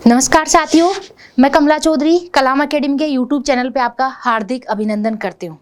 नमस्कार साथियों, मैं कमला चौधरी कलाम एकेडमी के यूट्यूब चैनल पे आपका हार्दिक अभिनंदन करती हूँ।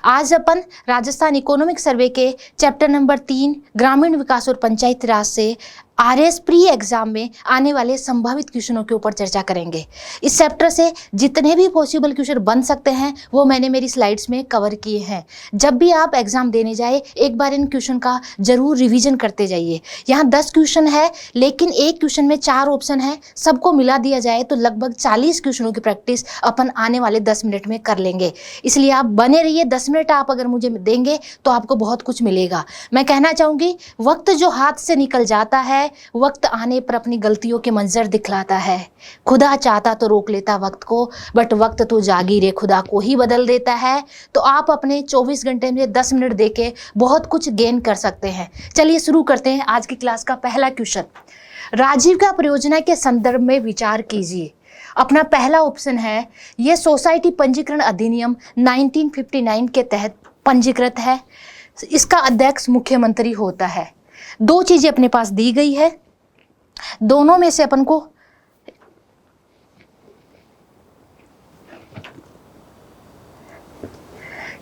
आज अपन राजस्थान इकोनॉमिक सर्वे के चैप्टर नंबर 3 ग्रामीण विकास और पंचायती राज से आरएस प्री एग्जाम में आने वाले संभावित क्वेश्चनों के ऊपर चर्चा करेंगे। इस चैप्टर से जितने भी पॉसिबल क्वेश्चन बन सकते हैं वो मैंने मेरी स्लाइड्स में कवर किए हैं। जब भी आप एग्जाम देने जाए एक बार इन क्वेश्चन का जरूर रिवीजन करते जाइए। यहाँ 10 क्वेश्चन है लेकिन एक क्वेश्चन में 4 ऑप्शन है, सबको मिला दिया जाए तो लगभग 40 क्वेश्चनों की प्रैक्टिस अपन आने वाले 10 मिनट में कर लेंगे। इसलिए आप बने रहिए। 10 मिनट आप अगर मुझे देंगे तो आपको बहुत कुछ मिलेगा। मैं कहना चाहूँगी, वक्त जो हाथ से निकल जाता है वक्त आने पर अपनी गलतियों के मंजर दिखलाता है। खुदा चाहता तो रोक लेता वक्त को, बट वक्त तो जागीरे खुदा को ही बदल देता है। तो आप अपने 24 घंटे में 10 मिनट देके बहुत कुछ गेन कर सकते हैं। चलिए शुरू करते हैं आज की क्लास का पहला क्वेश्चन। राजीविका परियोजना के संदर्भ में विचार कीजिए। अपना पहला ऑप्शन है, यह सोसाइटी पंजीकरण अधिनियम 1959 के तहत पंजीकृत है। इसका अध्यक्ष मुख्यमंत्री होता है। 2 चीजें अपने पास दी गई है, दोनों में से अपन को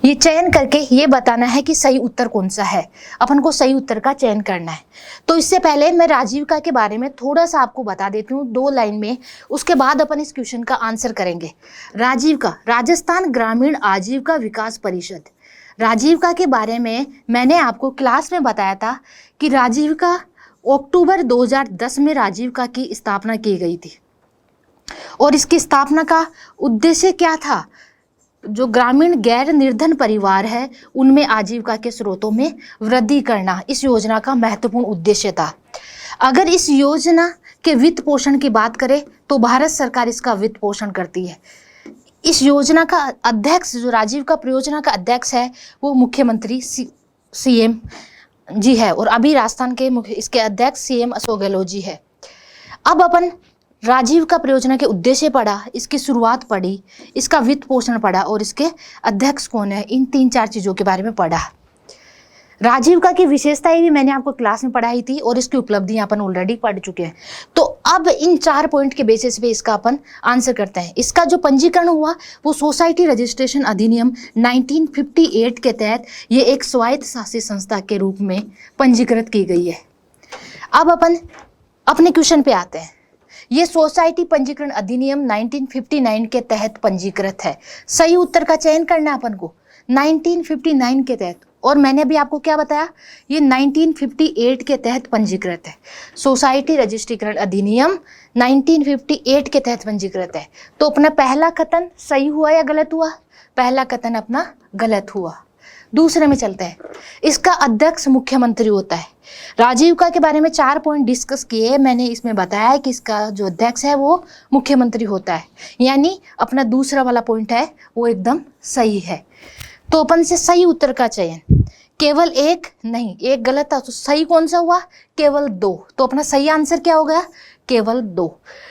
ये चयन करके ये बताना है कि सही उत्तर कौन सा है। अपन को सही उत्तर का चयन करना है। तो इससे पहले मैं राजीविका के बारे में थोड़ा सा आपको बता देती हूँ 2 लाइन में, उसके बाद अपन इस क्वेश्चन का आंसर करेंगे। राजीविका, राजस्थान ग्रामीण आजीविका विकास परिषद। राजीविका के बारे में मैंने आपको क्लास में बताया था कि राजीविका अक्टूबर 2010 में राजीविका की स्थापना की गई थी और इसकी स्थापना का उद्देश्य क्या था? जो ग्रामीण गैर निर्धन परिवार है उनमें आजीविका के स्रोतों में वृद्धि करना इस योजना का महत्वपूर्ण उद्देश्य था। अगर इस योजना के वित्त पोषण की बात करें तो भारत सरकार इसका वित्त पोषण करती है। इस योजना का अध्यक्ष, जो राजीविका परियोजना का अध्यक्ष है, वो मुख्यमंत्री सीएम जी है और अभी राजस्थान के इसके अध्यक्ष सीएम अशोक गहलोत जी है। अब अपन राजीविका परियोजना के उद्देश्य पढ़ा, इसकी शुरुआत पढ़ी, इसका वित्त पोषण पढ़ा और इसके अध्यक्ष कौन है, इन 3-4 चीज़ों के बारे में पढ़ा। राजीविका की विशेषताएं भी मैंने आपको क्लास में पढ़ाई थी और इसकी उपलब्धियां अपन ऑलरेडी पढ़ चुके हैं। तो अब इन 4 पॉइंट के बेसिस पे इसका अपन आंसर करते हैं। इसका जो पंजीकरण हुआ वो सोसाइटी रजिस्ट्रेशन अधिनियम 1958 के तहत ये एक स्वायत्त शासित संस्था के रूप में पंजीकृत की गई है। अब अपन अपने क्वेश्चन पे आते हैं। ये सोसाइटी पंजीकरण अधिनियम 1959 के तहत पंजीकृत है। सही उत्तर का चयन करना अपन को 1959 के तहत, और मैंने भी आपको क्या बताया, ये 1958 के तहत पंजीकृत है। सोसाइटी रजिस्ट्रीकरण अधिनियम 1958 के तहत पंजीकृत है। तो अपना पहला कथन सही हुआ या गलत हुआ? पहला कथन अपना गलत हुआ। दूसरे में चलते हैं। इसका अध्यक्ष मुख्यमंत्री होता है। राजीविका के बारे में 4 पॉइंट डिस्कस किए, मैंने इसमें बताया है कि इसका जो अध्यक्ष है वो मुख्यमंत्री होता है, यानी अपना दूसरा वाला पॉइंट है वो एकदम सही है। तो अपन से सही उत्तर का चयन, केवल एक नहीं, एक गलत था, तो सही कौन सा हुआ? केवल 2। तो अपना सही आंसर क्या हो गया? केवल 2।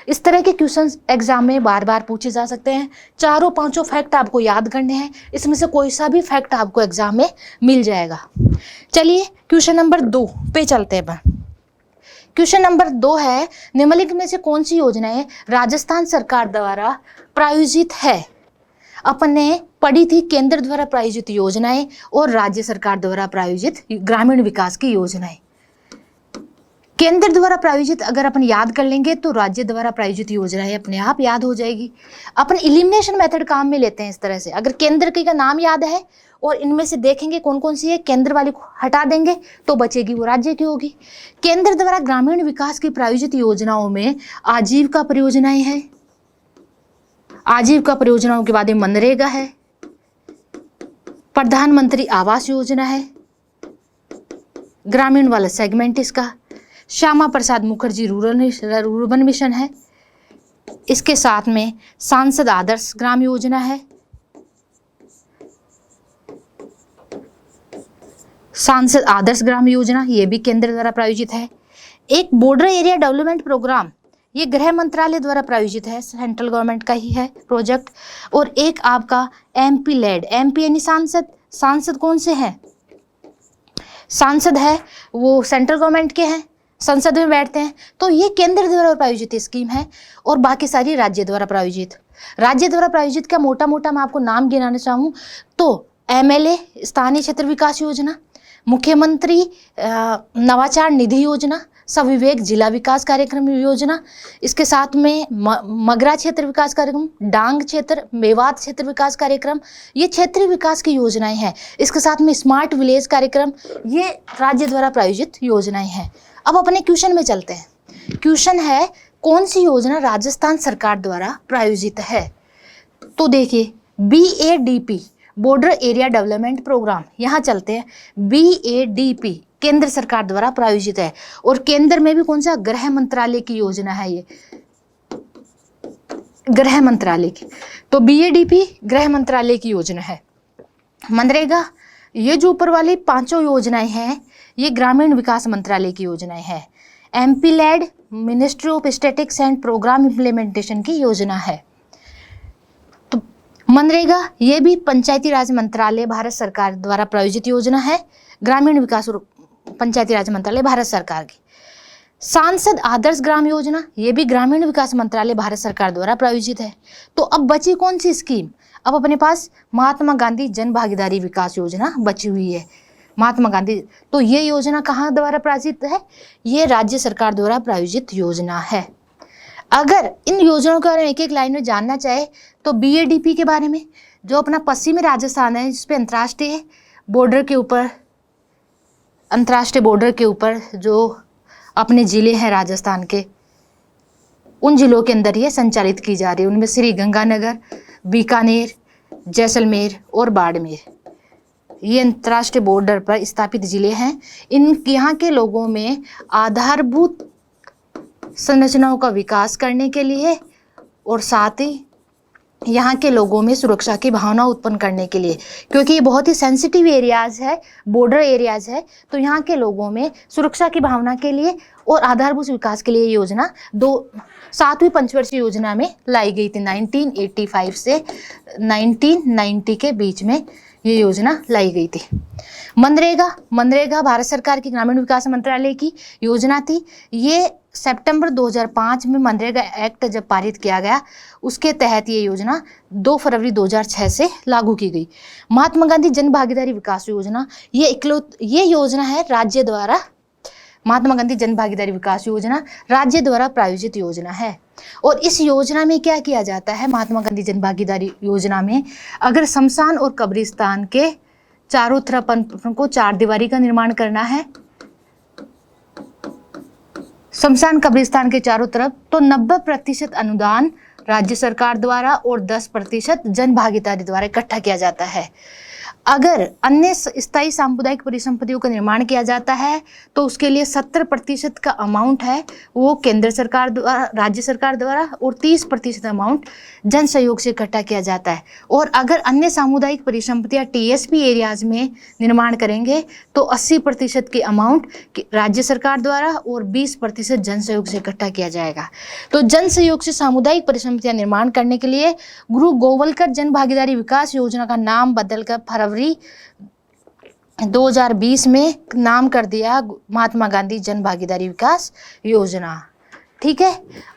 इस तरह के क्वेश्चंस एग्जाम में बार बार पूछे जा सकते हैं। 4-5 फैक्ट आपको याद करने हैं, इसमें से कोई सा भी फैक्ट आपको एग्जाम में मिल जाएगा। चलिए क्वेश्चन नंबर 2 पे चलते हैं। क्वेश्चन नंबर 2 है, निम्नलिखित में से कौन सी योजनाएं राजस्थान सरकार द्वारा प्रायोजित है? अपन ने पढ़ी थी केंद्र द्वारा प्रायोजित योजनाएं और राज्य सरकार द्वारा प्रायोजित ग्रामीण विकास की योजनाएं। केंद्र द्वारा प्रायोजित अगर अपन याद कर लेंगे तो राज्य द्वारा प्रायोजित योजनाएं अपने आप याद हो जाएगी। अपन इलिमिनेशन मेथड काम में लेते हैं इस तरह से। अगर केंद्र की का नाम याद है और इनमें से देखेंगे कौन कौन सी है, केंद्र वाली को हटा देंगे तो बचेगी वो राज्य की होगी। केंद्र द्वारा ग्रामीण विकास की प्रायोजित योजनाओं में आजीविका परियोजनाएं हैं। आजीविका परियोजनाओं के बाद मनरेगा है, प्रधानमंत्री आवास योजना है, ग्रामीण वाला सेगमेंट इसका, श्यामा प्रसाद मुखर्जी रूरल मिशन है, इसके साथ में सांसद आदर्श ग्राम योजना है, सांसद आदर्श ग्राम योजना ये भी केंद्र द्वारा प्रायोजित है। एक बॉर्डर एरिया डेवलपमेंट प्रोग्राम, ये गृह मंत्रालय द्वारा प्रायोजित है, सेंट्रल गवर्नमेंट का ही है प्रोजेक्ट। और एक आपका एमपी लेड, एमपी यानी सांसद, सांसद कौन से हैं? सांसद है वो सेंट्रल गवर्नमेंट के हैं, संसद में बैठते हैं। तो ये केंद्र द्वारा प्रायोजित स्कीम है और बाकी सारी राज्य द्वारा प्रायोजित। राज्य द्वारा प्रायोजित का मोटा मोटा मैं आपको नाम गिनाना चाहूँ तो MLA स्थानीय क्षेत्र विकास योजना, मुख्यमंत्री नवाचार निधि योजना, सविवेक जिला विकास कार्यक्रम योजना, इसके साथ में मगरा क्षेत्र विकास कार्यक्रम, डांग क्षेत्र, मेवात क्षेत्र विकास कार्यक्रम, ये क्षेत्रीय विकास की योजनाएं हैं। इसके साथ में स्मार्ट विलेज कार्यक्रम, ये राज्य द्वारा प्रायोजित योजनाएं हैं। अब अपने क्वेश्चन में चलते हैं। क्वेश्चन है कौन सी योजना राजस्थान सरकार द्वारा प्रायोजित है? तो देखिए BADP border area development programme, यहाँ चलते हैं। BADP केंद्र सरकार द्वारा प्रायोजित है और केंद्र में भी कौन सा? गृह मंत्रालय की योजना है ये, गृह मंत्रालय की। तो BADP गृह मंत्रालय की योजना है। मनरेगा, ये जो ऊपर वाली पांचों योजनाएं हैं ये ग्रामीण विकास मंत्रालय की योजनाएं हैं। MP-लेड ministry of statistics and programme implementation की योजना है। तो मनरेगा ये भी पंचायती राज मंत्रालय भारत सरकार द्वारा प्रायोजित योजना है। ग्रामीण विकास और पंचायती राज मंत्रालय भारत सरकार की। सांसद आदर्श ग्राम योजना, ये भी ग्रामीण विकास मंत्रालय भारत सरकार द्वारा प्रायोजित है। तो अब बची कौन सी स्कीम? अब अपने पास महात्मा गांधी जन भागीदारी विकास योजना बची हुई है। महात्मा गांधी, तो ये योजना कहाँ द्वारा प्रायोजित है? ये राज्य सरकार द्वारा प्रायोजित योजना है। अगर इन योजनाओं के बारे में एक एक लाइन में जानना चाहे तो BADP के बारे में, जो अपना पश्चिमी राजस्थान है, जिस पे अंतर्राष्ट्रीय बॉर्डर के ऊपर जो अपने ज़िले हैं राजस्थान के, उन ज़िलों के अंदर ये संचालित की जा रही है। उनमें श्री गंगानगर, बीकानेर, जैसलमेर और बाड़मेर, ये अंतर्राष्ट्रीय बॉर्डर पर स्थापित ज़िले हैं। यहाँ के लोगों में आधारभूत संरचनाओं का विकास करने के लिए और साथ ही यहाँ के लोगों में सुरक्षा की भावना उत्पन्न करने के लिए, क्योंकि ये बहुत ही सेंसिटिव एरियाज़ है, बॉर्डर एरियाज़ है, तो यहाँ के लोगों में सुरक्षा की भावना के लिए और आधारभूत विकास के लिए ये योजना 7वीं पंचवर्षीय योजना में लाई गई थी। 1985 से 1990 के बीच में ये योजना लाई गई थी। मनरेगा भारत सरकार की ग्रामीण विकास मंत्रालय की योजना थी। ये सितंबर 2005 में मनरेगा एक्ट जब पारित किया गया, उसके तहत ये योजना 2 फरवरी 2006 से लागू की गई। महात्मा गांधी जन भागीदारी विकास योजना, ये योजना है राज्य द्वारा, महात्मा गांधी जन भागीदारी विकास योजना राज्य द्वारा प्रायोजित योजना है। और इस योजना में क्या किया जाता है? महात्मा गांधी जन भागीदारी योजना में अगर शमशान और कब्रिस्तान के चारों तरफ को 4 दीवारी का निर्माण करना है, शमशान कब्रिस्तान के चारों तरफ, तो 90% अनुदान राज्य सरकार द्वारा और 10% जन भागीदारी द्वारा इकट्ठा किया जाता है। अगर अन्य स्थायी सामुदायिक परिसंपत्तियों का निर्माण किया जाता है तो उसके लिए 70% का अमाउंट है वो केंद्र सरकार द्वारा, राज्य सरकार द्वारा, और 30% अमाउंट जन सहयोग से इकट्ठा किया जाता है। और अगर अन्य सामुदायिक परिसंपत्तियां TSP एरियाज में निर्माण करेंगे तो 80% की अमाउंट राज्य सरकार द्वारा और 20% जन सहयोग से इकट्ठा किया जाएगा। तो जन सहयोग से सामुदायिक परिसंपत्तियां निर्माण करने के लिए गुरु गोवलकर जन भागीदारी विकास योजना का नाम बदलकर फरवरी 2020 में नाम कर दिया महात्मा गांधी जन भागीदारी विकास योजना। ठीक है,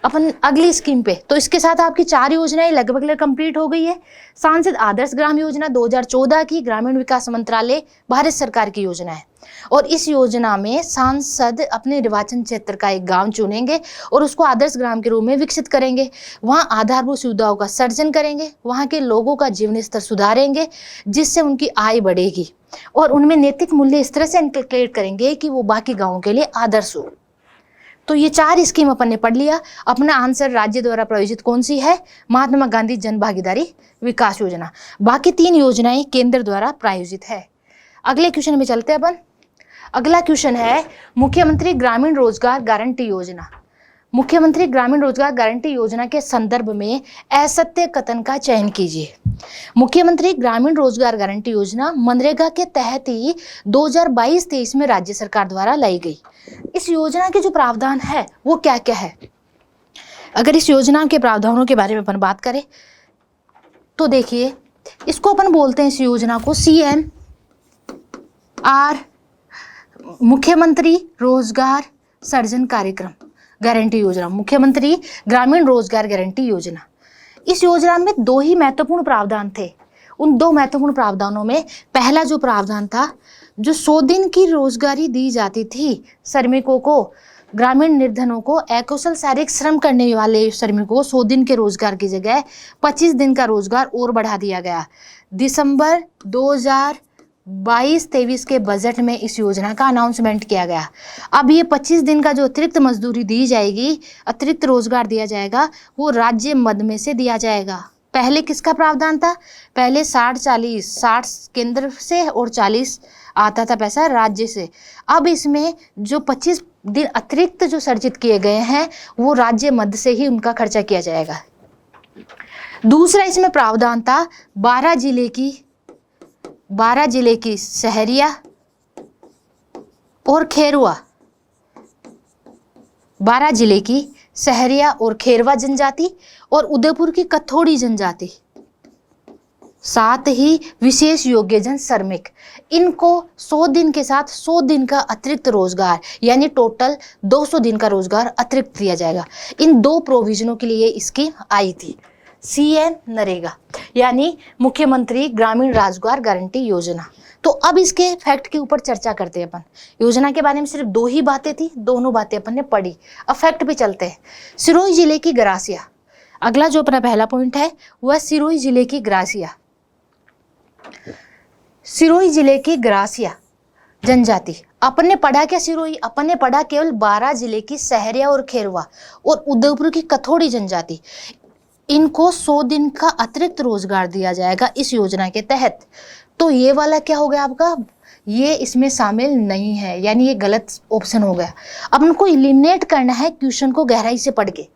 अपन अगली स्कीम पे। तो इसके साथ आपकी 4 योजनाएं लगभग कंप्लीट हो गई है। सांसद आदर्श ग्राम योजना 2014 की ग्रामीण विकास मंत्रालय भारत सरकार की योजना है और इस योजना में सांसद अपने निर्वाचन क्षेत्र का एक गांव चुनेंगे और उसको आदर्श ग्राम के रूप में विकसित करेंगे। वहां आधारभूत सुविधाओं का सर्जन करेंगे, वहां के लोगों का जीवन स्तर सुधारेंगे जिससे उनकी आय बढ़ेगी और उनमें नैतिक मूल्य इस तरह से इंकलकेट करेंगे कि वो बाकी गाँवों के लिए आदर्श हो। तो ये 4 स्कीम अपन ने पढ़ लिया। अपना आंसर राज्य द्वारा प्रायोजित कौन सी है? महात्मा गांधी जन भागीदारी विकास योजना। बाकी 3 योजनाएं केंद्र द्वारा प्रायोजित है। अगले क्वेश्चन में चलते हैं अपन। अगला क्वेश्चन है मुख्यमंत्री ग्रामीण रोजगार गारंटी योजना। मुख्यमंत्री ग्रामीण रोजगार गारंटी योजना के संदर्भ में असत्य कथन का चयन कीजिए। मुख्यमंत्री ग्रामीण रोजगार गारंटी योजना मनरेगा के तहत ही 2022-23 में राज्य सरकार द्वारा लाई गई। इस योजना के जो प्रावधान है वो क्या क्या है? अगर इस योजना के प्रावधानों के बारे में अपन बात करें तो देखिए, इसको अपन बोलते हैं, इस योजना को CMR मुख्यमंत्री रोजगार सर्जन कार्यक्रम गारंटी योजना, मुख्यमंत्री ग्रामीण रोजगार गारंटी योजना। इस योजना में दो ही महत्वपूर्ण प्रावधान थे। उन दो महत्वपूर्ण प्रावधानों में पहला जो प्रावधान था, जो 100 दिन की रोजगारी दी जाती थी श्रमिकों को, ग्रामीण निर्धनों को, अकुशल शारीरिक श्रम करने वाले श्रमिकों को 100 दिन के रोजगार की जगह 25 दिन का रोजगार और बढ़ा दिया गया। दिसंबर 2022-23 के बजट में इस योजना का अनाउंसमेंट किया गया। अब ये 25 दिन का जो अतिरिक्त मजदूरी दी जाएगी, अतिरिक्त रोजगार दिया जाएगा, वो राज्य मद में से दिया जाएगा। पहले किसका प्रावधान था? पहले 60-40, 60 केंद्र से और 40 आता था पैसा राज्य से। अब इसमें जो 25 दिन अतिरिक्त जो सर्जित किए गए हैं, वो राज्य मद से ही उनका खर्चा किया जाएगा। दूसरा इसमें प्रावधान था 12 जिले की सहरिया और खेरवा, 12 जिले की सहरिया और खेरवा जनजाति और उदयपुर की कथोड़ी जनजाति, साथ ही विशेष योग्यजन श्रमिक, इनको 100 दिन के साथ 100 दिन का अतिरिक्त रोजगार, यानी टोटल 200 दिन का रोजगार अतिरिक्त दिया जाएगा। इन दो प्रोविजनों के लिए स्कीम आई थी, CM नरेगा यानी मुख्यमंत्री ग्रामीण रोजगार गारंटी योजना। तो अब इसके फैक्ट के ऊपर चर्चा करते हैं अपन। योजना के बारे में सिर्फ दो ही बातें थी, दोनों बातें अपन ने पढ़ी। अब फैक्ट पे चलते हैं। सिरोही जिले की ग्रासिया, अगला जो अपना पहला पॉइंट है वह सिरोही जिले की ग्रासिया, सिरोही जिले की ग्रासिया जनजाति। अपन ने पढ़ा क्या सिरोही? अपन ने पढ़ा केवल 12 जिले की सहरिया और खेरवा और उदयपुर की कथोड़ी जनजाति। इनको 100 दिन का अतिरिक्त रोजगार दिया जाएगा इस योजना के तहत। तो ये वाला क्या हो गया आपका? ये इसमें शामिल नहीं है, यानी ये गलत ऑप्शन हो गया। अब उनको इलिमिनेट करना है क्वेश्चन को गहराई से पढ़ के।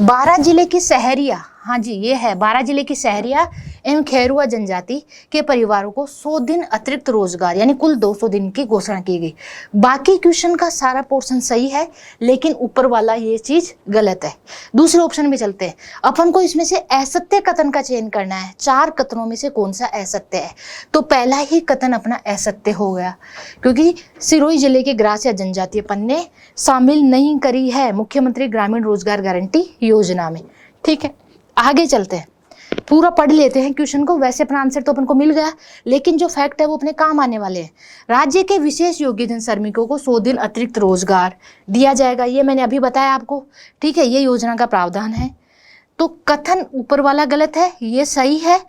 12 जिले की सहरिया, हाँ जी ये है, 12 जिले की सहरिया एवं खेरुआ जनजाति के परिवारों को 100 दिन अतिरिक्त रोजगार यानी कुल 200 दिन की घोषणा की गई। बाकी क्वेश्चन का सारा पोर्शन सही है, लेकिन ऊपर वाला ये चीज गलत है। दूसरे ऑप्शन में चलते हैं। अपन को इसमें से असत्य कथन का चयन करना है। 4 कथनों में से कौन सा असत्य है? तो पहला ही कथन अपना असत्य हो गया, क्योंकि सिरोही जिले की ग्रासिया जनजाति अपन ने शामिल नहीं करी है मुख्यमंत्री ग्रामीण रोजगार गारंटी योजना में। ठीक है, आगे चलते हैं, पूरा पढ़ लेते हैं क्वेश्चन को। वैसे अपना आंसर तो अपन को मिल गया, लेकिन जो फैक्ट है वो अपने काम आने वाले हैं। राज्य के विशेष योग्यजन श्रमिकों को 100 दिन अतिरिक्त रोजगार दिया जाएगा, ये मैंने अभी बताया आपको। ठीक है, ये योजना का प्रावधान है। तो कथन ऊपर वाला गलत है, ये सही है।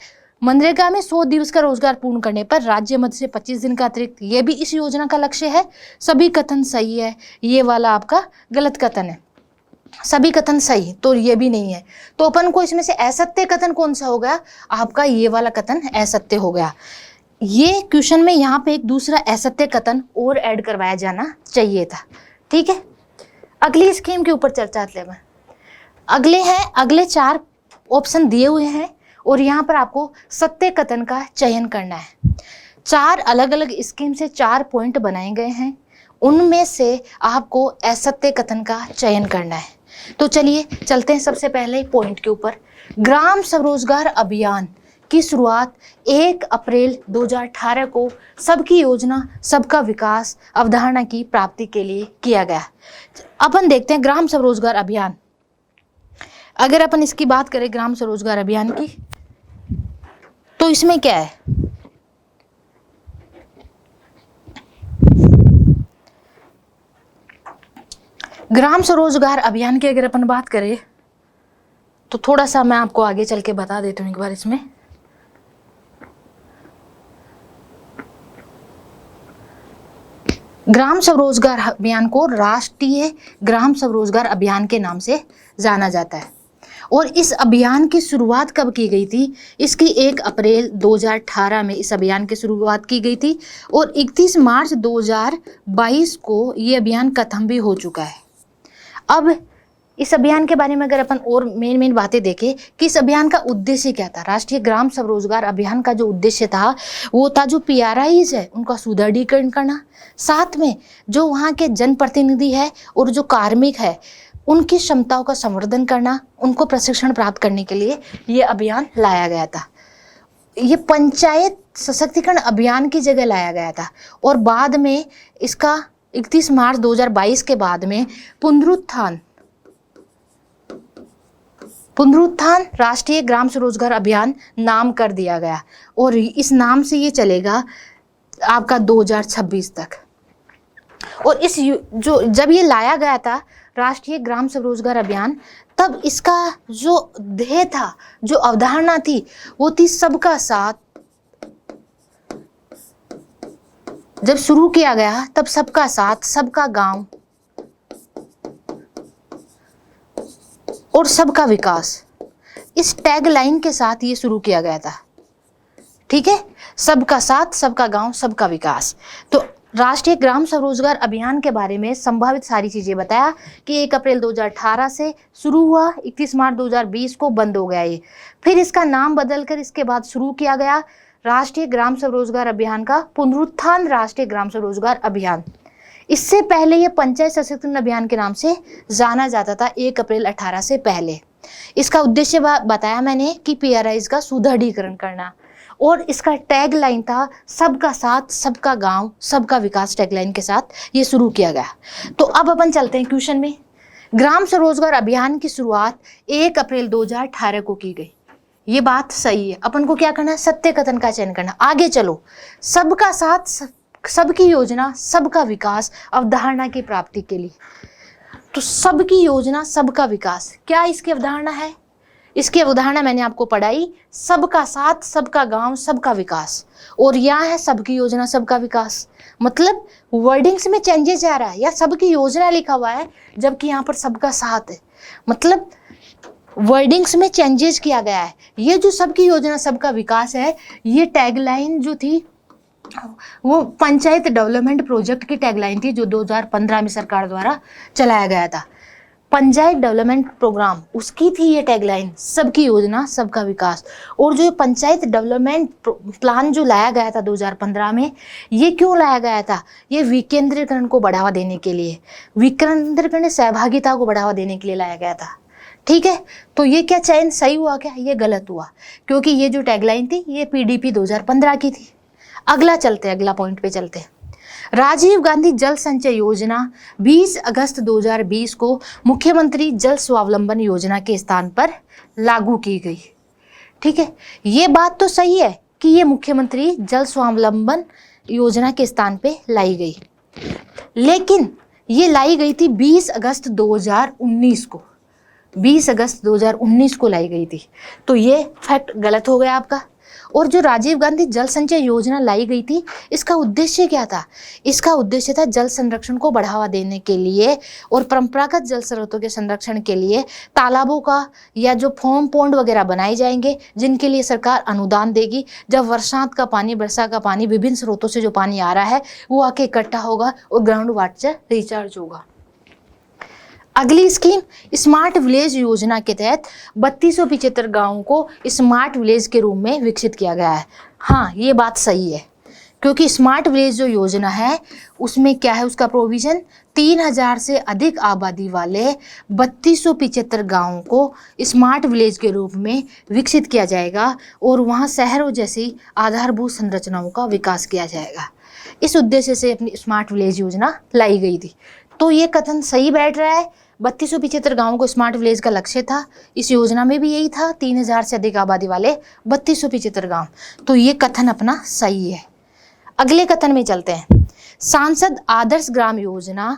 मनरेगा में 100 दिवस का रोजगार पूर्ण करने पर राज्य मद से 25 दिन का अतिरिक्त, ये भी इस योजना का लक्ष्य है। सभी कथन सही है, ये वाला आपका गलत कथन है। सभी कथन सही, तो ये भी नहीं है। तो अपन को इसमें से असत्य कथन कौन सा हो गया? आपका ये वाला कथन असत्य हो गया। ये क्वेश्चन में यहाँ पे एक दूसरा असत्य कथन और ऐड करवाया जाना चाहिए था। ठीक है, अगली स्कीम के ऊपर चर्चा करते हैं। अगले 4 ऑप्शन दिए हुए हैं और यहाँ पर आपको सत्य कथन का चयन करना है। 4 अलग अलग स्कीम से 4 पॉइंट बनाए गए हैं, उनमें से आपको असत्य कथन का चयन करना है। तो चलिए चलते हैं सबसे पहले पॉइंट के ऊपर। ग्राम स्वरोजगार अभियान की शुरुआत 1 अप्रैल 2018 को सबकी योजना सबका विकास अवधारणा की प्राप्ति के लिए किया गया। अपन देखते हैं ग्राम स्वरोजगार अभियान। अगर अपन इसकी बात करें ग्राम स्वरोजगार अभियान की, तो इसमें क्या है? ग्राम स्वरोजगार अभियान की अगर अपन बात करें तो थोड़ा सा मैं आपको आगे चल के बता देती हूँ एक बार। इसमें ग्राम स्वरोजगार अभियान को राष्ट्रीय ग्राम स्वरोजगार अभियान के नाम से जाना जाता है। और इस अभियान की शुरुआत कब की गई थी? इसकी 1 अप्रैल 2018 में इस अभियान की शुरुआत की गई थी और 31 मार्च 2022 को ये अभियान खत्म भी हो चुका है। अब इस अभियान के बारे में अगर अपन और मेन बातें देखें कि इस अभियान का उद्देश्य क्या था। राष्ट्रीय ग्राम स्वरोजगार अभियान का जो उद्देश्य था वो था जो PRIs है उनका सुदृढ़ीकरण करना, साथ में जो वहाँ के जनप्रतिनिधि है और जो कार्मिक है उनकी क्षमताओं का संवर्धन करना, उनको प्रशिक्षण प्राप्त करने के लिए ये अभियान लाया गया था। ये पंचायत सशक्तिकरण अभियान की जगह लाया गया था और बाद में इसका 31 मार्च 2022 के बाद में पुनरुत्थान राष्ट्रीय ग्राम स्वरोजगार अभियान नाम कर दिया गया और इस नाम से ये चलेगा आपका 2026 तक। और जब ये लाया गया था राष्ट्रीय ग्राम स्वरोजगार अभियान, तब इसका जो ध्येय था, जो अवधारणा थी, वो थी सबका साथ। जब शुरू किया गया तब सबका साथ, सबका गांव और सबका विकास, इस टैग लाइन के साथ ये शुरू किया गया था। ठीक है, सबका साथ, सबका गांव, सबका विकास। तो राष्ट्रीय ग्राम स्वरोजगार अभियान के बारे में संभावित सारी चीजें बताया कि 1 अप्रैल 2018 से शुरू हुआ, 31 मार्च 2020 को बंद हो गया ये। फिर इसका नाम बदलकर इसके बाद शुरू किया गया राष्ट्रीय ग्राम स्वरोजगार अभियान का पुनरुत्थान राष्ट्रीय ग्राम स्वरोजगार अभियान। इससे पहले ये पंचायत सशक्तिकरण अभियान के नाम से जाना जाता था 1 अप्रैल 18 से पहले। इसका उद्देश्य बताया मैंने कि PRIs का सुदृढ़ीकरण करना, और इसका टैग लाइन था सबका साथ, सबका गांव, सबका विकास। टैग लाइन के साथ ये शुरू किया गया। तो अब अपन चलते हैं क्वेश्चन में। ग्राम स्वरोजगार अभियान की शुरुआत 1 अप्रैल 2018 को की गई। ये बात सही है। अपन को क्या करना है? सत्य कथन का चयन करना। आगे चलो। सबका साथ, सबकी योजना, सबका विकास अवधारणा की प्राप्ति के लिए। तो सबकी योजना, सबका विकास, क्या इसकी अवधारणा है? इसकी अवधारणा मैंने आपको पढ़ाई, सबका साथ, सबका गांव, सबका विकास। और यहाँ है सबकी योजना, सबका विकास। मतलब वर्डिंग्स में चेंजेस आ रहा है, या सबकी योजना लिखा हुआ है जबकि यहाँ पर सबका साथ है। मतलब वर्डिंग्स में चेंजेस किया गया है। ये जो सबकी योजना, सबका विकास है, ये टैगलाइन जो थी वो पंचायत डेवलपमेंट प्रोजेक्ट की टैगलाइन थी, जो 2015 में सरकार द्वारा चलाया गया था। पंचायत डेवलपमेंट प्रोग्राम, उसकी थी ये टैगलाइन, सबकी योजना, सबका विकास। और जो पंचायत डेवलपमेंट प्लान जो लाया गया था 2015 में, ये क्यों लाया गया था? ये विकेंद्रीकरण को बढ़ावा देने के लिए, विकेंद्रीकरण सहभागिता को बढ़ावा देने के लिए लाया गया था। ठीक है, तो ये क्या चयन सही हुआ क्या? ये गलत हुआ, क्योंकि ये जो टैगलाइन थी ये PDP 2015 की थी। अगला चलते हैं, अगला पॉइंट पे चलते हैं। राजीव गांधी जल संचय योजना 20 अगस्त 2020 को मुख्यमंत्री जल स्वावलंबन योजना के स्थान पर लागू की गई। ठीक है, ये बात तो सही है कि ये मुख्यमंत्री जल स्वावलंबन योजना के स्थान पे लाई गई, लेकिन ये लाई गई थी 20 अगस्त 2019 को। 20 अगस्त 2019 को लाई गई थी, तो ये फैक्ट गलत हो गया आपका। और जो राजीव गांधी जल संचय योजना लाई गई थी, इसका उद्देश्य क्या था? इसका उद्देश्य था जल संरक्षण को बढ़ावा देने के लिए और परंपरागत जल स्रोतों के संरक्षण के लिए तालाबों का या जो फार्म पॉन्ड वगैरह बनाए जाएंगे, जिनके लिए सरकार अनुदान देगी। जब बरसात का पानी, वर्षा का पानी, विभिन्न स्रोतों से जो पानी आ रहा है वो आके इकट्ठा होगा और ग्राउंड वाटर रिचार्ज होगा। अगली स्कीम स्मार्ट विलेज योजना के तहत 3275 गाँवों को स्मार्ट विलेज के रूप में विकसित किया गया है। हाँ, ये बात सही है, क्योंकि स्मार्ट विलेज जो योजना है उसमें क्या है? उसका प्रोविजन 3000 से अधिक आबादी वाले 3275 गाँवों को स्मार्ट विलेज के रूप में विकसित किया जाएगा और वहाँ शहरों जैसी आधारभूत संरचनाओं का विकास किया जाएगा। इस उद्देश्य से अपनी स्मार्ट विलेज योजना लाई गई थी। तो ये कथन सही बैठ रहा है। 3275 गाँवों को स्मार्ट विलेज का लक्ष्य था। इस योजना में भी यही था, 3000 से अधिक आबादी वाले 3275 गाँव। तो ये कथन अपना सही है। अगले कथन में चलते हैं। सांसद आदर्श ग्राम योजना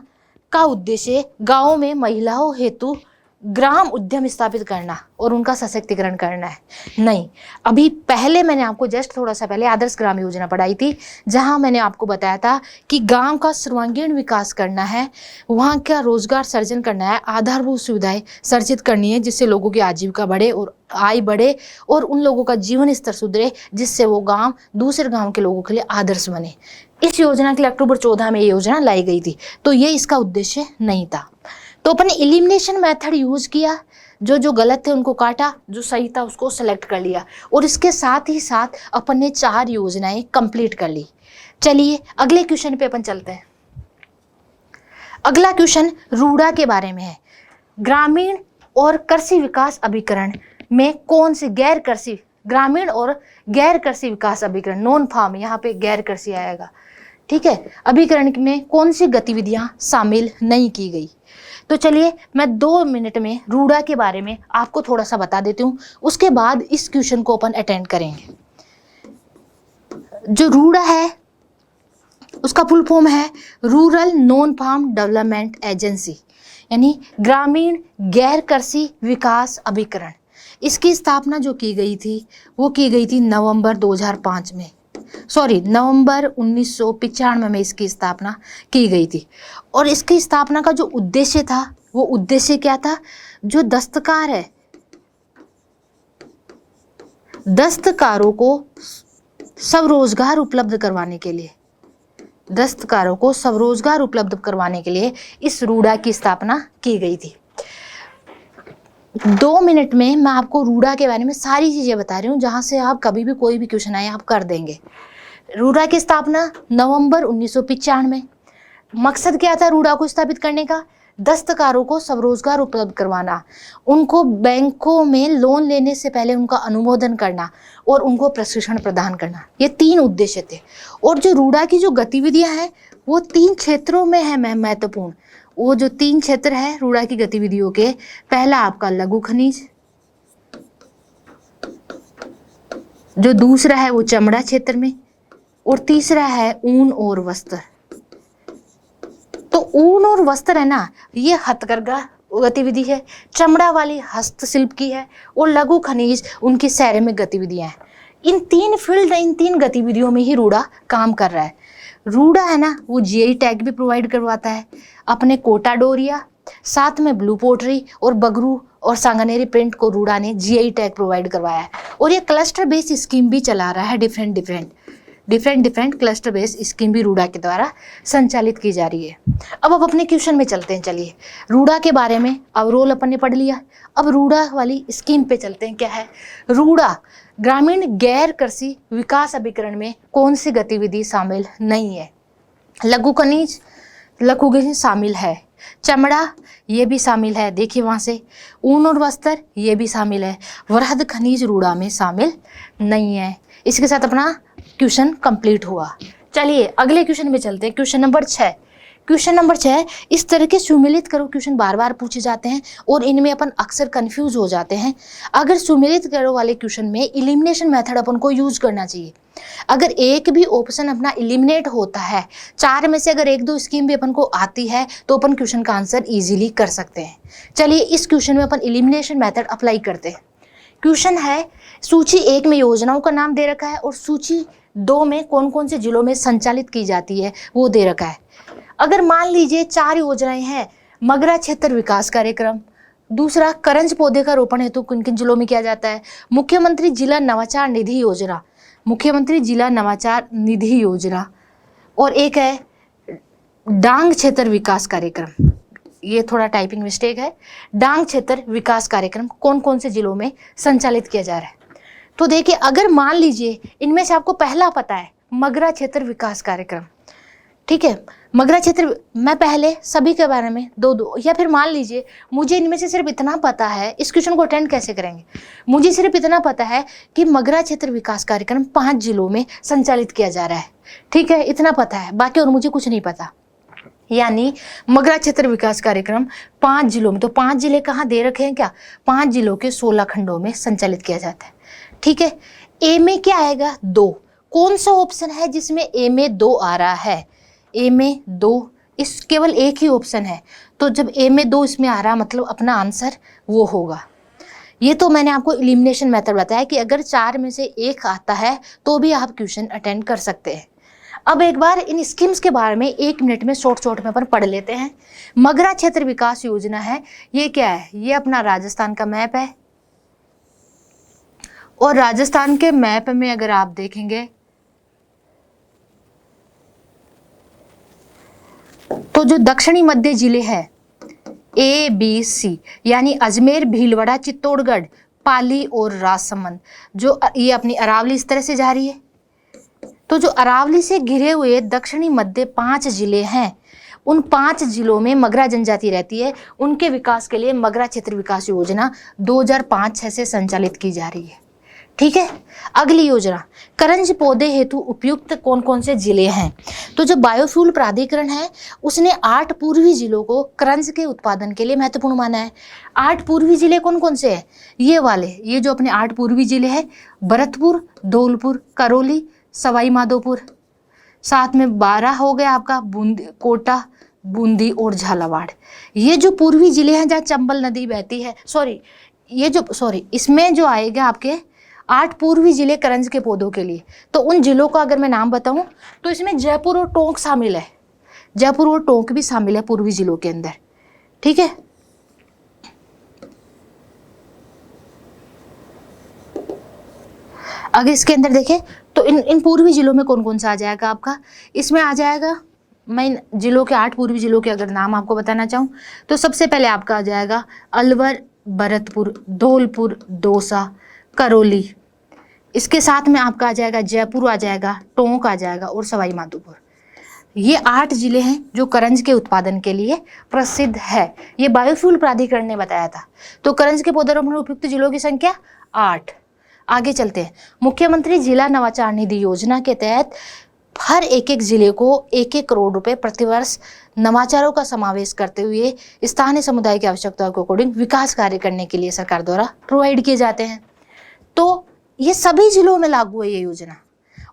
का उद्देश्य गाँव में महिलाओं हेतु ग्राम उद्यम स्थापित करना और उनका सशक्तिकरण करना है। नहीं, अभी पहले मैंने आपको जस्ट थोड़ा सा पहले आदर्श ग्राम योजना पढ़ाई थी, जहां मैंने आपको बताया था कि गांव का सर्वांगीण विकास करना है, वहां का रोजगार सर्जन करना है, आधारभूत सुविधाएं सर्जित करनी है, जिससे लोगों की आजीविका बढ़े और आय बढ़े और उन लोगों का जीवन स्तर सुधरे, जिससे वो गाँव दूसरे गाँव के लोगों के लिए आदर्श बने। इस योजना के लिए अक्टूबर 14 में ये योजना लाई गई थी। तो ये इसका उद्देश्य नहीं था। तो अपन ने एलिमिनेशन मेथड यूज किया, जो गलत थे उनको काटा, जो सही था उसको सेलेक्ट कर लिया, और इसके साथ ही साथ अपन ने 4 योजनाएं कंप्लीट कर ली। चलिए अगले क्वेश्चन पे अपन चलते हैं। अगला क्वेश्चन रूड़ा के बारे में है। ग्रामीण और कृषि विकास अभिकरण में कौन सी गैर कृषि, ग्रामीण और गैर कृषि विकास अभिकरण, नॉन फार्म, यहाँ पे गैर कृषि आएगा। ठीक है, अभिकरण में कौन सी गतिविधियां शामिल नहीं की गई। तो चलिए मैं 2 मिनट में रूड़ा के बारे में आपको थोड़ा सा बता देती हूँ, उसके बाद इस क्वेश्चन को अपन अटेंड करेंगे। जो रूड़ा है उसका फुल फॉर्म है rural non farm development agency, यानी ग्रामीण गैर कृषि विकास अभिकरण। इसकी स्थापना जो की गई थी वो की गई थी नवंबर 2005 में, नवंबर 1995 में इसकी स्थापना की गई थी। और इसकी स्थापना का जो उद्देश्य था वो उद्देश्य क्या था, जो दस्तकार है, दस्तकारों को स्वरोजगार उपलब्ध करवाने के लिए, दस्तकारों को स्वरोजगार उपलब्ध करवाने के लिए इस रूड़ा की स्थापना की गई थी। 2 मिनट में मैं आपको रूड़ा के बारे में सारी चीजें बता रही हूँ, जहां से आप कभी भी कोई भी क्वेश्चन आए आप कर देंगे। रूड़ा की स्थापना नवंबर 1995 में। मकसद क्या था रूड़ा को स्थापित करने का, दस्तकारों को स्वरोजगार उपलब्ध करवाना, उनको बैंकों में लोन लेने से पहले उनका अनुमोदन करना और उनको प्रशिक्षण प्रदान करना, ये 3 उद्देश्य थे। और जो रूड़ा की जो गतिविधियां हैं वो 3 क्षेत्रों में है महत्वपूर्ण। वो जो 3 क्षेत्र है रूड़ा की गतिविधियों के, पहला आपका लघु खनिज, जो दूसरा है वो चमड़ा क्षेत्र में, और तीसरा है ऊन और वस्त्र। तो ऊन और वस्त्र है ना, ये हथकरघा गतिविधि है, चमड़ा वाली हस्तशिल्प की है, और लघु खनिज उनकी सैरामिक गतिविधियां हैं। इन 3 फील्ड, इन 3 गतिविधियों में ही रूड़ा काम कर रहा है। रूड़ा है ना वो जीआई टैग भी प्रोवाइड करवाता है अपने कोटा डोरिया, साथ में ब्लू पोट्री और बगरू और सांगानेरी प्रिंट को रूड़ा ने जीआई टैग प्रोवाइड करवाया है। और ये क्लस्टर बेस्ड स्कीम भी चला रहा है, डिफरेंट क्लस्टर बेस्ड स्कीम भी रूड़ा के द्वारा संचालित की जा रही है। अब अपने क्वेश्चन में चलते हैं। चलिए रूड़ा के बारे में अवरोल अपन ने पढ़ लिया, अब रूड़ा वाली स्कीम पे चलते हैं। क्या है रूड़ा, ग्रामीण गैर कृषि विकास अभिकरण में कौन सी गतिविधि शामिल नहीं है। लघु खनिज शामिल है, चमड़ा ये भी शामिल है, देखिए वहां से, ऊन और वस्त्र ये भी शामिल है, वृहद खनिज रूड़ा में शामिल नहीं है। इसके साथ अपना क्वेश्चन कंप्लीट हुआ। चलिए अगले क्वेश्चन में चलते हैं। Question number 6। इस तरह के सुमेलित करो क्वेश्चन बार बार पूछे जाते हैं और इनमें अपन अक्सर कंफ्यूज हो जाते हैं। अगर सुमेलित करो वाले क्वेश्चन में इलिमिनेशन मेथड अपन को यूज करना चाहिए। अगर एक भी ऑप्शन अपना इलिमिनेट होता है, 4 में से अगर 1-2 स्कीम भी अपन को आती है तो अपन क्वेश्चन का आंसर इजीली कर सकते हैं। चलिए इस क्वेश्चन में अपन इलिमिनेशन मेथड अप्लाई करते हैं। क्वेश्चन है सूची 1 में योजनाओं का नाम दे रखा है और सूची 2 में कौन कौन से जिलों में संचालित की जाती है वो दे रखा है। अगर मान लीजिए 4 योजनाएं हैं, मगरा क्षेत्र विकास कार्यक्रम, दूसरा करंज पौधे का रोपण हेतु किन किन जिलों में किया जाता है, मुख्यमंत्री जिला नवाचार निधि योजना, और एक है डांग क्षेत्र विकास कार्यक्रम। ये थोड़ा टाइपिंग मिस्टेक है। डांग क्षेत्र विकास कार्यक्रम कौन कौन से जिलों में संचालित किया जा रहा है। तो देखिए अगर मान लीजिए इनमें से आपको पहला पता है मगरा क्षेत्र विकास कार्यक्रम, ठीक है, मगरा क्षेत्र, मैं पहले सभी के बारे में 2-2, या फिर मान लीजिए मुझे इनमें से सिर्फ इतना पता है, इस क्वेश्चन को अटेंड कैसे करेंगे, मुझे सिर्फ इतना पता है कि मगरा क्षेत्र विकास कार्यक्रम 5 जिलों में संचालित किया जा रहा है, ठीक है, इतना पता है, बाकी और मुझे कुछ नहीं पता। यानी मगरा क्षेत्र विकास कार्यक्रम 5 जिलों में, तो 5 जिले कहाँ दे रखे हैं क्या, 5 जिलों के 16 खंडों में संचालित किया जाता है, ठीक है। ए में क्या आएगा 2, कौन सा ऑप्शन है जिसमें ए में 2 आ रहा है, ए में 2, इस केवल एक ही ऑप्शन है, तो जब ए में 2 इसमें आ रहा मतलब अपना आंसर वो होगा। ये तो मैंने आपको इलिमिनेशन मेथड बताया कि अगर 4 में से 1 आता है तो भी आप क्वेश्चन अटेंड कर सकते हैं। अब एक बार इन स्कीम्स के बारे में 1 मिनट में शॉर्ट में अपन पढ़ लेते हैं। मगरा क्षेत्र विकास योजना है, ये क्या है, ये अपना राजस्थान का मैप है, और राजस्थान के मैप में अगर आप देखेंगे तो जो दक्षिणी मध्य जिले हैं ABC, यानी अजमेर, भीलवाड़ा, चित्तौड़गढ़, पाली और राजसमंद, जो ये अपनी अरावली इस तरह से जा रही है, तो जो अरावली से घिरे हुए दक्षिणी मध्य 5 जिले हैं, उन 5 जिलों में मगरा जनजाति रहती है, उनके विकास के लिए मगरा क्षेत्र विकास योजना 2005-6 से संचालित की जा रही है, ठीक है। अगली योजना, करंज पौधे हेतु उपयुक्त कौन कौन से जिले हैं? तो जो बायोफ्यूल प्राधिकरण है उसने 8 पूर्वी जिलों को करंज के उत्पादन के लिए महत्वपूर्ण माना है। 8 पूर्वी जिले कौन कौन से हैं? ये वाले, ये जो अपने 8 पूर्वी जिले हैं, भरतपुर, धौलपुर, करौली, सवाई माधोपुर, साथ में 12 हो गया आपका बूंदी, कोटा, बूंदी और झालावाड़। ये जो पूर्वी जिले हैं जहाँ चंबल नदी बहती है, इसमें जो आएगा आपके 8 पूर्वी जिले करंज के पौधों के लिए। तो उन जिलों का अगर मैं नाम बताऊं तो इसमें जयपुर और टोंक शामिल है, जयपुर और टोंक भी शामिल है पूर्वी जिलों के अंदर। ठीक है। अगर इसके अंदर देखें तो इन पूर्वी जिलों में कौन कौन सा आ जाएगा आपका? इसमें आ जाएगा, मैं इन जिलों के 8 पूर्वी जिलों के अगर नाम आपको बताना चाहूँ तो सबसे पहले आपका आ जाएगा अलवर, भरतपुर, धौलपुर, दौसा, करौली। इसके साथ में आपका आ जाएगा जयपुर आ जाएगा, टोंक आ जाएगा और सवाई माधोपुर। ये 8 जिले हैं जो करंज के उत्पादन के लिए प्रसिद्ध है। ये बायोफ्यूल प्राधिकरण ने बताया था। तो करंज के पौधरोपण उपयुक्त जिलों की संख्या 8। आगे चलते हैं। मुख्यमंत्री जिला नवाचार निधि योजना के तहत हर एक जिले को 1-1 करोड़ रुपए प्रतिवर्ष नवाचारों का समावेश करते हुए स्थानीय समुदाय की आवश्यकताओं के अकॉर्डिंग विकास कार्य करने के लिए सरकार द्वारा प्रोवाइड किए जाते हैं। तो ये सभी जिलों में लागू है ये योजना।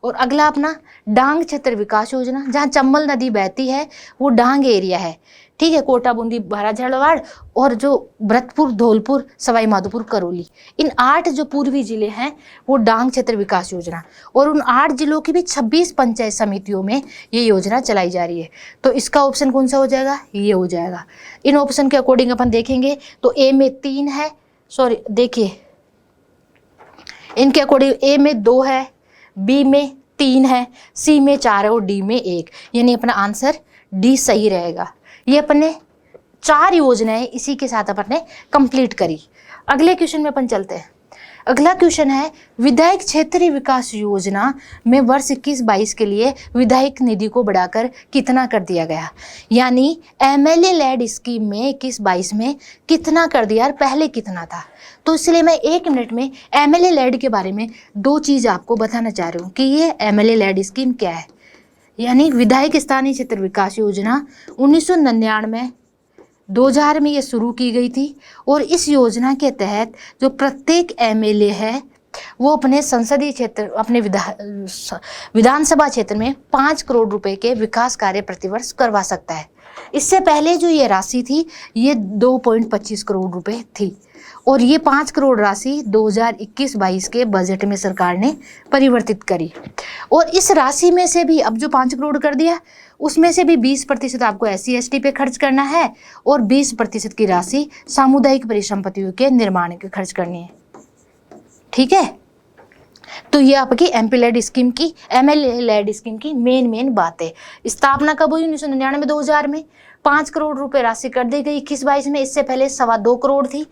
और अगला अपना डांग क्षेत्र विकास योजना, जहाँ चंबल नदी बहती है वो डांग एरिया है। ठीक है। कोटा, बूंदी, बारा, झालावाड़ और जो भरतपुर, धौलपुर, सवाई माधोपुर, करौली, इन 8 जो पूर्वी जिले हैं वो डांग क्षेत्र विकास योजना। और उन 8 जिलों की भी 26 पंचायत समितियों में ये योजना चलाई जा रही है। तो इसका ऑप्शन कौन सा हो जाएगा? ये हो जाएगा। इन ऑप्शन के अकॉर्डिंग अपन देखेंगे तो ए में 3 है, देखिए इनके अकॉर्डिंग ए में 2 है, बी में 3 है, सी में 4 है और डी में 1, यानी अपना आंसर डी सही रहेगा। ये अपने 4 योजनाएं इसी के साथ अपन ने कंप्लीट करी। अगले क्वेश्चन में अपन चलते हैं। अगला क्वेश्चन है, विधायक क्षेत्रीय विकास योजना में वर्ष 21-22 के लिए विधायक निधि को बढ़ाकर कितना कर दिया गया? यानी एमएलए लेड स्कीम में 21-22 में कितना कर दिया और पहले कितना था? तो इसलिए मैं 1 मिनट में एमएलए लेड के बारे में 2 चीज़ आपको बताना चाह रही हूँ कि ये एमएलए लेड स्कीम क्या है। यानी विधायक स्थानीय क्षेत्र विकास योजना 1999 2000 में ये शुरू की गई थी। और इस योजना के तहत जो प्रत्येक एमएलए है वो अपने संसदीय क्षेत्र, अपने विधानसभा क्षेत्र में 5 करोड़ रुपए के विकास कार्य प्रतिवर्ष करवा सकता है। इससे पहले जो ये राशि थी ये 2.25 करोड़ रुपए थी। और ये 5 करोड़ राशि 2021-22 के बजट में सरकार ने परिवर्तित करी। और इस राशि में से भी अब जो 5 करोड़ कर दिया उसमें से भी 20% आपको SC/ST पे खर्च करना है और 20% की राशि सामुदायिक परिसंपत्तियों के निर्माण के खर्च करनी है। ठीक है। तो ये आपकी एमएलए लेड स्कीम की मेन बात है। स्थापना कब हुई? 1999-2000 में 5 करोड़ रुपए राशि कर दी गई 21-22 में। इससे पहले 2.25 करोड़ थी।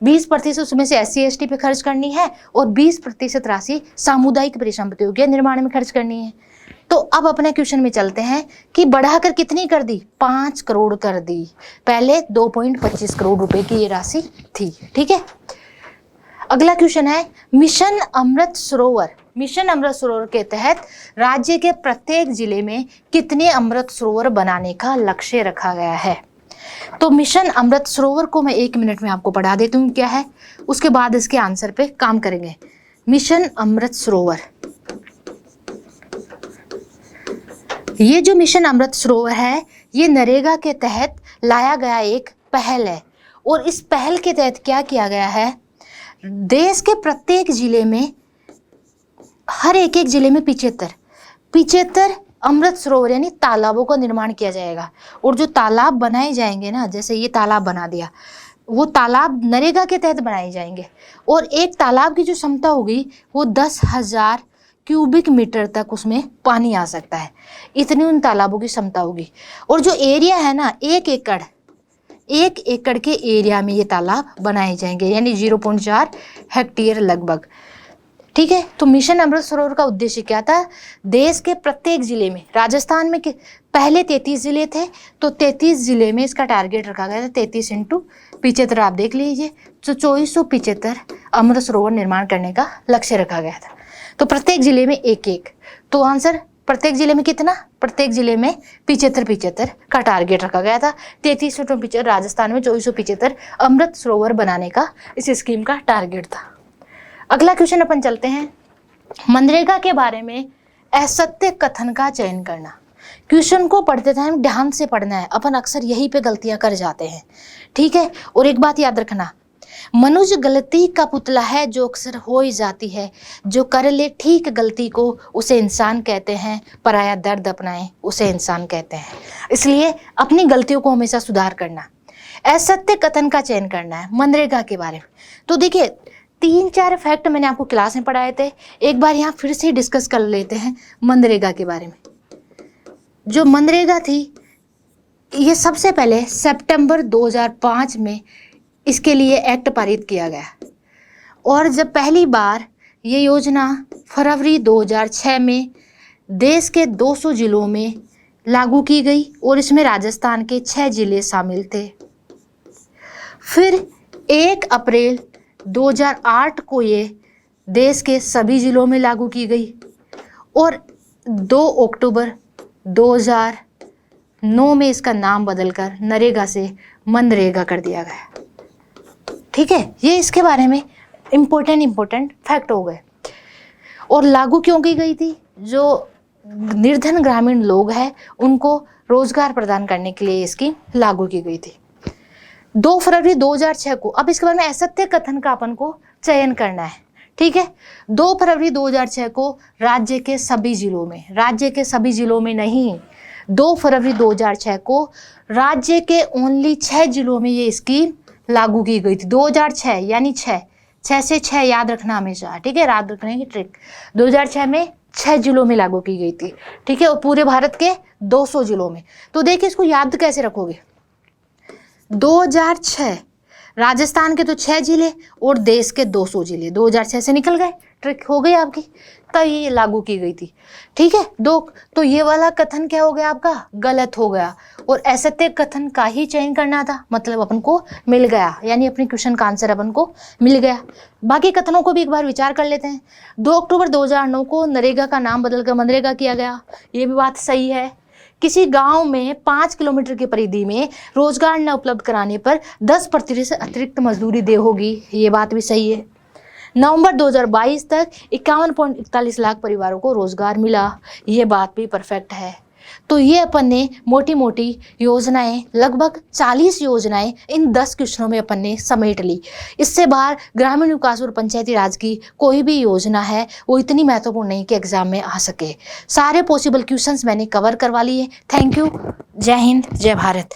20% उसमें से SC/ST पे खर्च करनी है और 20% राशि सामुदायिक परिसंपत्तियों के निर्माण में खर्च करनी है। तो अब अपने क्वेश्चन में चलते हैं कि बढ़ाकर कितनी कर दी? 5 करोड़ कर दी। पहले 2.25 करोड़ रुपए की ये राशि थी। ठीक है। अगला क्वेश्चन है, मिशन अमृत सरोवर के तहत राज्य के प्रत्येक जिले में कितने अमृत सरोवर बनाने का लक्ष्य रखा गया है? तो मिशन अमृत सरोवर को मैं 1 मिनट में आपको पढ़ा देती हूँ क्या है, उसके बाद इसके आंसर पे काम करेंगे। मिशन अमृत सरोवर, ये जो मिशन अमृत सरोवर है ये नरेगा के तहत लाया गया एक पहल है। और इस पहल के तहत क्या किया गया है, देश के प्रत्येक जिले में, हर एक जिले में 75 अमृत सरोवर यानी तालाबों का निर्माण किया जाएगा। और जो तालाब बनाए जाएंगे ना, जैसे ये तालाब बना दिया, वो तालाब नरेगा के तहत बनाए जाएंगे। और एक तालाब की जो क्षमता होगी वो 10,000 क्यूबिक मीटर तक उसमें पानी आ सकता है, इतनी उन तालाबों की क्षमता होगी। और जो एरिया है ना, 1 एकड़ के एरिया में ये तालाब बनाए जाएंगे, यानी 0.4 हेक्टेयर लगभग। ठीक है। तो मिशन अमृत सरोवर का उद्देश्य क्या था? देश के प्रत्येक जिले में, राजस्थान में पहले 33 जिले थे, तो 33 जिले में इसका टारगेट रखा गया था 33 इंटू 75, आप देख लीजिए, तो 2475 अमृत सरोवर निर्माण करने का लक्ष्य रखा गया था। तो प्रत्येक जिले में एक एक, तो आंसर प्रत्येक जिले में कितना? प्रत्येक जिले में 75 का टारगेट रखा गया था। 3375 राजस्थान में, 2475 अमृत सरोवर बनाने का इस स्कीम का टारगेट था। अगला क्वेश्चन अपन चलते हैं, मनरेगा के बारे में असत्य कथन का चयन करना। क्वेश्चन को पढ़ते टाइम ध्यान से पढ़ना है, अपन अक्सर यहीं पे गलतियां कर जाते हैं, ठीक है। और एक बात याद रखना, मनुष्य गलती का पुतला है जो अक्सर हो ही जाती है, जो कर ले ठीक गलती को उसे इंसान कहते हैं, पराया दर्द अपनाए उसे इंसान कहते हैं। इसलिए अपनी गलतियों को हमेशा सुधार करना, असत्य कथन का चयन करना है मनरेगा के बारे में। तो देखिए 3-4 फैक्ट मैंने आपको क्लास में पढ़ाए थे, एक बार यहाँ फिर से डिस्कस कर लेते हैं मनरेगा के बारे में। जो मनरेगा थी, ये सबसे पहले सितंबर 2005 में इसके लिए एक्ट पारित किया गया, और जब पहली बार ये योजना फरवरी 2006 में देश के 200 जिलों में लागू की गई, और इसमें राजस्थान के 6 जिले शामिल थे। फिर 1 अप्रैल 2008 को ये देश के सभी जिलों में लागू की गई, और 2 अक्टूबर 2009 में इसका नाम बदलकर नरेगा से मनरेगा कर दिया गया। ठीक है, ये इसके बारे में इम्पोर्टेंट फैक्ट हो गए। और लागू क्यों की गई थी? जो निर्धन ग्रामीण लोग हैं उनको रोजगार प्रदान करने के लिए इसकी लागू की गई थी 2 फरवरी 2006 को। अब इसके बारे में असत्य कथन का अपन को चयन करना है, ठीक है। 2 फरवरी 2006 को राज्य के सभी जिलों में नहीं, 2 फरवरी 2006 को राज्य के ओनली 6 जिलों में ये स्कीम लागू की गई थी। 2006 यानी 6 से 6 याद रखना हमेशा, ठीक है, याद रखने की ट्रिक। 2006 में 6 जिलों में लागू की गई थी, ठीक है, और पूरे भारत के 200 जिलों में। तो देखिए इसको याद कैसे रखोगे, 2006 राजस्थान के तो 6 जिले और देश के 200 जिले 2006 से निकल गए, ट्रिक हो गई आपकी, तब ये लागू की गई थी, ठीक है। तो ये वाला कथन क्या हो गया आपका? गलत हो गया, और असत्य कथन का ही चयन करना था, मतलब अपन को मिल गया, यानी अपने क्वेश्चन का आंसर अपन को मिल गया। बाकी कथनों को भी एक बार विचार कर लेते हैं। 2 अक्टूबर 2009 को नरेगा का नाम बदलकर मनरेगा किया गया, ये भी बात सही है। किसी गांव में 5 किलोमीटर की परिधि में रोजगार न उपलब्ध कराने पर 10% अतिरिक्त मजदूरी दे होगी, ये बात भी सही है। नवंबर 2022 तक 51.41 लाख परिवारों को रोजगार मिला, ये बात भी परफेक्ट है। तो ये अपन ने मोटी मोटी योजनाएं, लगभग 40 योजनाएं इन 10 क्वेश्चनों में अपन ने समेट ली। इससे बाहर ग्रामीण विकास और पंचायती राज की कोई भी योजना है वो इतनी महत्वपूर्ण नहीं कि एग्जाम में आ सके। सारे पॉसिबल क्वेश्चंस मैंने कवर करवा लिए। Thank you. जय हिंद, जय भारत।